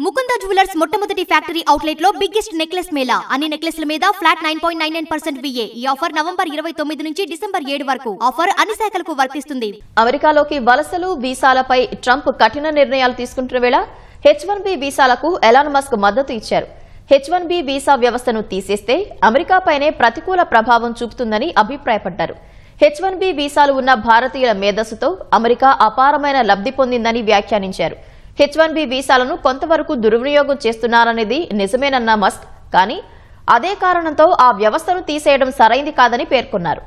Mukunda jewellers మొట్టమొదటి factory outlet లో biggest necklace Mela. అన్ని నెక్లెస్ల మీద ఫ్లాట్ 9.99% VA. ఈ ఆఫర్ నవంబర్ 29 నుంచి డిసెంబర్ 7 వరకు. ఆఫర్ అన్ని శాఖలకు వర్తిస్తుంది. అమెరికాలోకి వలసలు వీసాలపై ట్రంప్ కఠిన నిర్ణయాలు తీసుకుంటున్న వేళ H1B వీసాలకు ఎలాన్ మస్క్ మద్దతు ఇచ్చారు. H1B వీసా వ్యవస్థను తీసేస్తే అమెరికాపైనే ప్రతికూల ప్రభావం చూపుతుందని అభిప్రాయపడ్డారు. H1B వీసాలు ఉన్న భారతీయుల మేధస్సుతో అమెరికా అపారమైన లబ్ధి పొందిందని వ్యాఖ్యానించారు. H1B వీసాలను కొంతవరకు దుర్వినియోగం చేస్తున్నారనేది నిజమేనన్న మస్క్, కానీ అదే కారణంతో ఆ వ్యవస్థను తీసేయడం సరైంది కాదని పేర్కొన్నారు.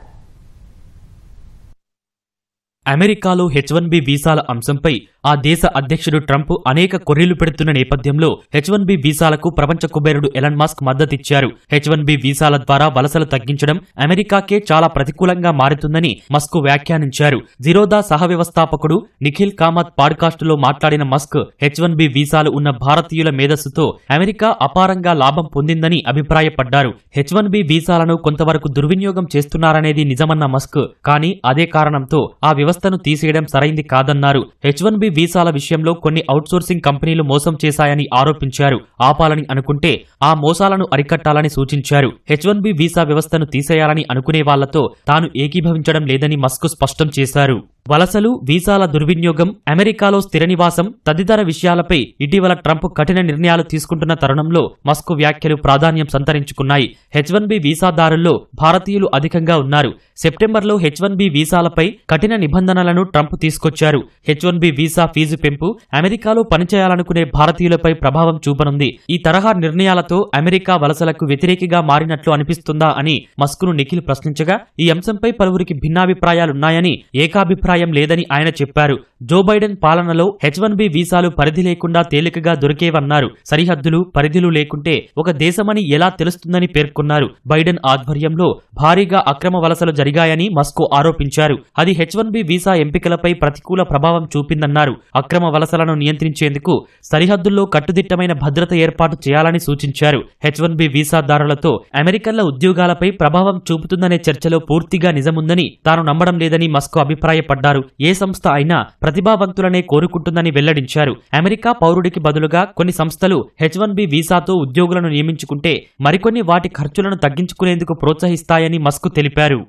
అమెరికాలో H1B వీసాల అంశంపై ఆ దేశ అధ్యక్షుడు ట్రంప్ అనేక కొర్రీలు పెడుతున్న నేపథ్యంలో H1B వీసాలకు ప్రపంచ కుబేరుడు ఎలాన్ మస్క్ మద్దతిచ్చారు. H1B వీసాల ద్వారా వలసలు తగ్గించడం అమెరికాకే చాలా ప్రతికూలంగా మారుతుందని మస్క్ వ్యాఖ్యానించారు. జిరోదా సహ వ్యవస్థాపకుడు నిఖిల్ కామత్ పాడ్కాస్టులో మాట్లాడిన మస్క్ H1B వీసాలు ఉన్న భారతీయుల మేధస్సుతో అమెరికా అపారంగా లాభం పొందిందని అభిప్రాయపడ్డారు. H1B వీసాలను కొంతవరకు దుర్వినియోగం చేస్తున్నారనేది నిజమన్న మస్క్, కానీ అదే కారణంతో ఆ వ్యవస్థను తీసేయడం సరైంది కాదన్నారు. H1B వీసాల విషయంలో కొన్ని అవుట్సోర్సింగ్ కంపెనీలు మోసం చేశాయని ఆరోపించారు. ఆపాలని అనుకుంటే ఆ మోసాలను అరికట్టాలని సూచించారు. H1B వీసా వ్యవస్థను తీసేయాలని అనుకునే వాళ్లతో తాను ఏకీభవించడం లేదని మస్క్ స్పష్టం చేశారు. వలసలు, వీసాల దుర్వినియోగం, అమెరికాలో స్థిర నివాసం తదితర విషయాలపై ఇటీవల ట్రంప్ కఠిన నిర్ణయాలు తీసుకుంటున్న తరుణంలో మస్క్ వ్యాఖ్యలు ప్రాధాన్యం సంతరించుకున్నాయి. H1B వీసాదారుల్లో భారతీయులు అధికంగా ఉన్నారు. సెప్టెంబర్లో H1B వీసాలపై కఠిన నిబంధనలను ట్రంప్ తీసుకొచ్చారు. H1B వీసా ఫీజు పెంపు అమెరికాలో పనిచేయాలనుకునే భారతీయులపై ప్రభావం చూపనుంది. ఈ తరహా నిర్ణయాలతో అమెరికా వలసలకు వ్యతిరేకిగా మారినట్లు అనిపిస్తుందా అని మస్క్ను నిఖిల్ ప్రశ్నించగా, ఈ అంశంపై పలువురికి భిన్నాభిప్రాయాలున్నాయని, ఏకాభిప్రాయం లేదని ఆయన చెప్పారు. జో బైడెన్ పాలనలో H1B వీసాలు పరిధి లేకుండా తేలికగా దొరికేవన్నారు. సరిహద్దులు, పరిధులు లేకుంటే ఒక దేశమని ఎలా తెలుస్తుందని పేర్కొన్నారు. బైడెన్ ఆధ్వర్యంలో భారీగా అక్రమ వలసలు జరిగాయని మస్క్ ఆరోపించారు. అది H1B వీసా ఎంపికలపై ప్రతికూల ప్రభావం చూపిందన్నారు. అక్రమ వలసలను నియంత్రించేందుకు సరిహద్దుల్లో కట్టుదిట్టమైన భద్రత ఏర్పాటు చేయాలని సూచించారు. H1B వీసాదారులతో అమెరికన్ల ఉద్యోగాలపై ప్రభావం చూపుతుందనే చర్చలో పూర్తిగా నిజముందని తాను నమ్మడం లేదని మస్క్ అభిప్రాయపడ్డారు. ఏ సంస్థ అయినా ప్రతిభావంతులనే కోరుకుంటుందని వెల్లడించారు. అమెరికా పౌరుడికి బదులుగా కొన్ని సంస్థలు H1B వీసాతో ఉద్యోగులను నియమించుకుంటే మరికొన్ని వాటి ఖర్చులను తగ్గించుకునేందుకు ప్రోత్సహిస్తాయని మస్క్ తెలిపారు.